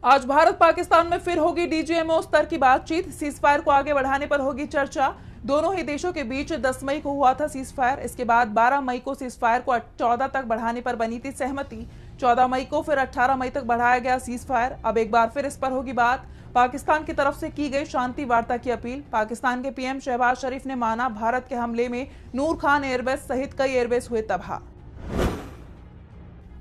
आज भारत पाकिस्तान में फिर होगी डीजीएमओ स्तर की बातचीत। सीजफायर को आगे बढ़ाने पर होगी चर्चा। दोनों ही देशों के बीच 10 मई को हुआ था सीजफायर। इसके बाद 12 मई को सीजफायर को 14 तक बढ़ाने पर बनी थी सहमति। 14 मई को फिर 18 मई तक बढ़ाया गया सीजफायर। अब एक बार फिर इस पर होगी बात। पाकिस्तान की तरफ से की गई शांति वार्ता की अपील। पाकिस्तान के पीएम शहबाज शरीफ ने माना भारत के हमले में नूर खान एयरबेस सहित कई एयरबेस हुए तबाह।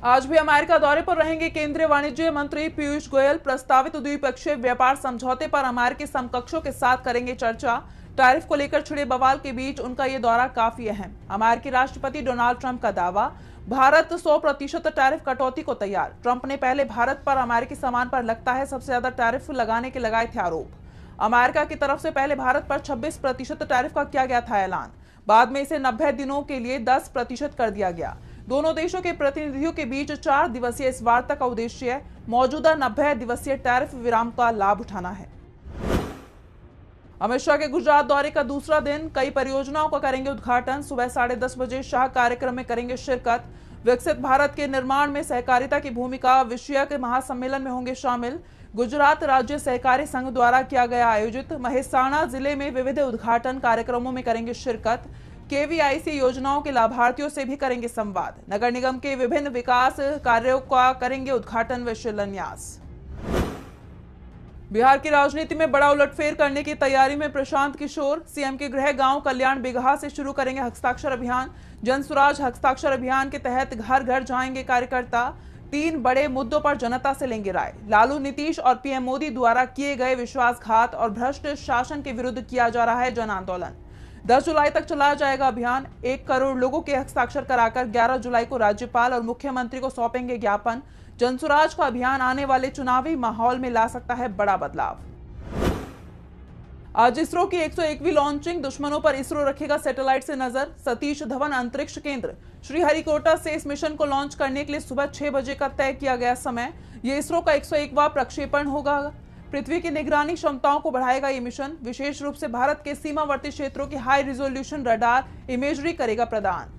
आज भी अमेरिका दौरे पर रहेंगे केंद्रीय वाणिज्य मंत्री पीयूष गोयल। प्रस्तावित द्विपक्षीय व्यापार समझौते पर अमेरिकी समकक्षों के साथ करेंगे चर्चा। टैरिफ को लेकर छिड़े बवाल के बीच उनका ये दौरा काफी अहम। अमेरिकी राष्ट्रपति डोनाल्ड ट्रंप का दावा, भारत 100% टैरिफ कटौती को तैयार। ट्रंप ने पहले भारत पर अमेरिकी सामान पर लगता है सबसे ज्यादा टैरिफ लगाने के लगाए थे आरोप। अमेरिका की तरफ से पहले भारत पर 26% टैरिफ का किया गया था ऐलान। बाद में इसे 90 दिनों के लिए 10% कर दिया गया। दोनों देशों के प्रतिनिधियों के बीच 4 दिवसीय इस वार्ता का उद्देश्य मौजूदा 90 दिवसीय टैरिफ विराम का लाभ उठाना है। अमित शाह के गुजरात दौरे का दूसरा दिन, कई परियोजनाओं का करेंगे उद्घाटन। सुबह 10:30 बजे शाह कार्यक्रम में करेंगे शिरकत। विकसित भारत के निर्माण में सहकारिता की भूमिका विषयक महासम्मेलन में होंगे शामिल। गुजरात राज्य सहकारी संघ द्वारा किया गया आयोजित मेहसाणा जिले में विविध उद्घाटन कार्यक्रमों में करेंगे शिरकत। केवीआईसी योजनाओं के लाभार्थियों से भी करेंगे संवाद। नगर निगम के विभिन्न विकास कार्यों का करेंगे उद्घाटन व शिलान्यास। बिहार की राजनीति में बड़ा उलटफेर करने की तैयारी में प्रशांत किशोर। सीएम के गृह गांव कल्याण बिगहा से शुरू करेंगे हस्ताक्षर अभियान। जनसुराज हस्ताक्षर अभियान के तहत घर घर जाएंगे कार्यकर्ता। 3 बड़े मुद्दों पर जनता से लेंगे राय। लालू, नीतीश और पीएम मोदी द्वारा किए गए विश्वासघात और भ्रष्ट शासन के विरुद्ध किया जा रहा है जन आंदोलन। 10 जुलाई तक चलाया जाएगा अभियान। 1 करोड़ लोगों के हस्ताक्षर कराकर 11 जुलाई को राज्यपाल और मुख्यमंत्री को सौंपेंगे ज्ञापन। जनसुराज का अभियान आने वाले चुनावी माहौल में ला सकता है बड़ा बदलाव। आज इसरो की 101वीं लॉन्चिंग। दुश्मनों पर इसरो रखेगा सैटेलाइट से नजर। सतीश धवन अंतरिक्ष केंद्र श्रीहरिकोटा से इस मिशन को लॉन्च करने के लिए सुबह 6 बजे का तय किया गया समय। यह इसरो का 101वां प्रक्षेपण होगा। पृथ्वी की निगरानी क्षमताओं को बढ़ाएगा ये मिशन। विशेष रूप से भारत के सीमावर्ती क्षेत्रों की हाई रिजोल्यूशन रडार इमेजरी करेगा प्रदान।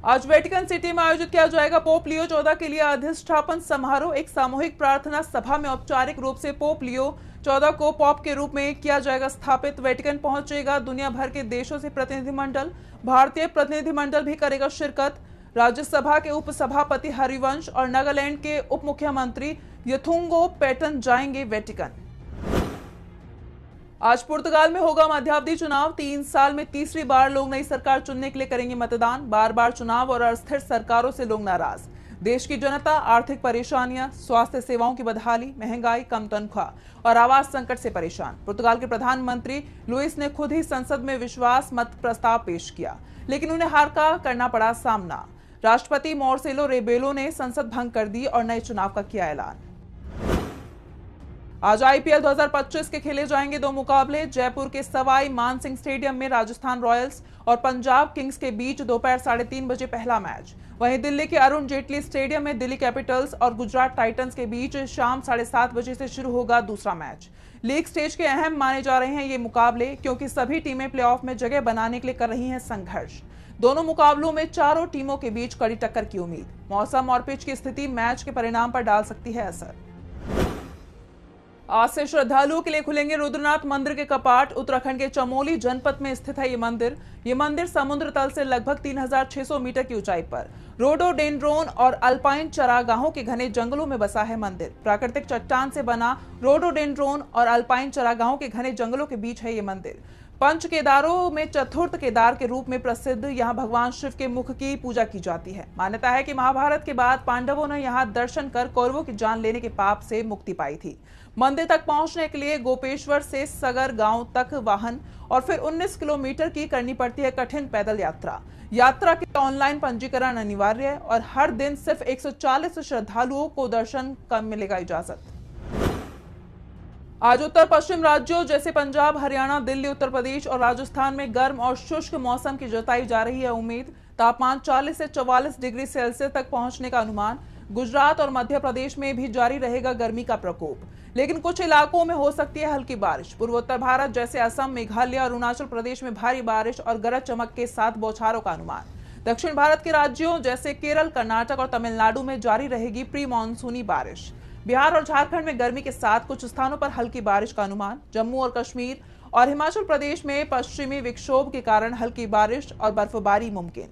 आज वेटिकन सिटी में आयोजित किया जाएगा पोप लियो 14 के लिए अधिष्ठापन समारोह। एक सामूहिक प्रार्थना सभा में औपचारिक रूप से पोप लियो 14 को पॉप के रूप में किया जाएगा स्थापित। वेटिकन पहुंचेगा दुनिया भर के देशों से प्रतिनिधिमंडल। भारतीय प्रतिनिधिमंडल भी करेगा शिरकत। राज्यसभा के उपसभापति हरिवंश और नागालैंड के उप मुख्यमंत्री यथुंगो पैटन जाएंगे वेटिकन। आज पुर्तगाल में होगा मध्यावधि चुनाव। 3 साल में तीसरी बार लोग नई सरकार चुनने के लिए करेंगे मतदान। बार-बार चुनाव और अस्थिर सरकारों से लोग नाराज। देश की जनता आर्थिक परेशानियां, स्वास्थ्य सेवाओं की बदहाली, महंगाई, कम तनख्वाह और आवास संकट से परेशान। पुर्तगाल के प्रधानमंत्री लुइस ने खुद ही संसद में विश्वास मत प्रस्ताव पेश किया, लेकिन उन्हें हार का करना पड़ा सामना। राष्ट्रपति मार्सेलो रेबेलो ने संसद भंग कर दी और नए चुनाव का किया ऐलान। आज आईपीएल 2025 के खेले जाएंगे 2 मुकाबले। जयपुर के सवाई मानसिंह स्टेडियम में राजस्थान रॉयल्स और पंजाब किंग्स के बीच दोपहर 3:30 बजे पहला मैच। वहीं दिल्ली के अरुण जेटली स्टेडियम में दिल्ली कैपिटल्स और गुजरात टाइटंस के बीच शाम 7:30 बजे से शुरू होगा दूसरा मैच। लीग स्टेज के अहम माने जा रहे हैं ये मुकाबले, क्योंकि सभी टीमें प्लेऑफ में जगह बनाने के लिए कर रही हैं संघर्ष। दोनों मुकाबलों में चारों टीमों के बीच कड़ी टक्कर की उम्मीद। मौसम और पिच की स्थिति मैच के परिणाम पर डाल सकती है असर। आज से श्रद्धालुओं के लिए खुलेंगे रुद्रनाथ मंदिर के कपाट। उत्तराखंड के चमोली जनपद में स्थित है ये मंदिर समुद्र तल से लगभग 3600 मीटर की ऊंचाई पर रोडोडेंड्रोन और अल्पाइन चरागाहों के घने जंगलों में बसा है मंदिर। प्राकृतिक चट्टान से बना रोडोडेंड्रोन और अल्पाइन चरागाहों के घने जंगलों के बीच है ये मंदिर। पंच केदारों में चतुर्थ केदार के रूप में प्रसिद्ध यहाँ भगवान शिव के मुख की पूजा की जाती है। मान्यता है कि महाभारत के बाद पांडवों ने यहाँ दर्शन कर कौरवों की जान लेने के पाप से मुक्ति पाई थी। मंदिर तक पहुंचने के लिए गोपेश्वर से सगर गांव तक वाहन और फिर 19 किलोमीटर की करनी पड़ती है कठिन पैदल यात्रा के ऑनलाइन पंजीकरण अनिवार्य है और हर दिन सिर्फ 140 श्रद्धालुओं को दर्शन का मिलेगा इजाजत। आज उत्तर पश्चिम राज्यों जैसे पंजाब, हरियाणा, दिल्ली, उत्तर प्रदेश और राजस्थान में गर्म और शुष्क मौसम की जताई जा रही है उम्मीद। तापमान 40 से 44 डिग्री सेल्सियस तक पहुंचने का अनुमान। गुजरात और मध्य प्रदेश में भी जारी रहेगा गर्मी का प्रकोप, लेकिन कुछ इलाकों में हो सकती है हल्की बारिश। पूर्वोत्तर भारत जैसे असम, मेघालय और अरुणाचल प्रदेश में भारी बारिश और गरज चमक के साथ बौछारों का अनुमान। दक्षिण भारत के राज्यों जैसे केरल, कर्नाटक और तमिलनाडु में जारी रहेगी प्री मानसूनी बारिश। बिहार और झारखंड में गर्मी के साथ कुछ स्थानों पर हल्की बारिश का अनुमान। जम्मू और कश्मीर और हिमाचल प्रदेश में पश्चिमी विक्षोभ के कारण हल्की बारिश और बर्फबारी मुमकिन।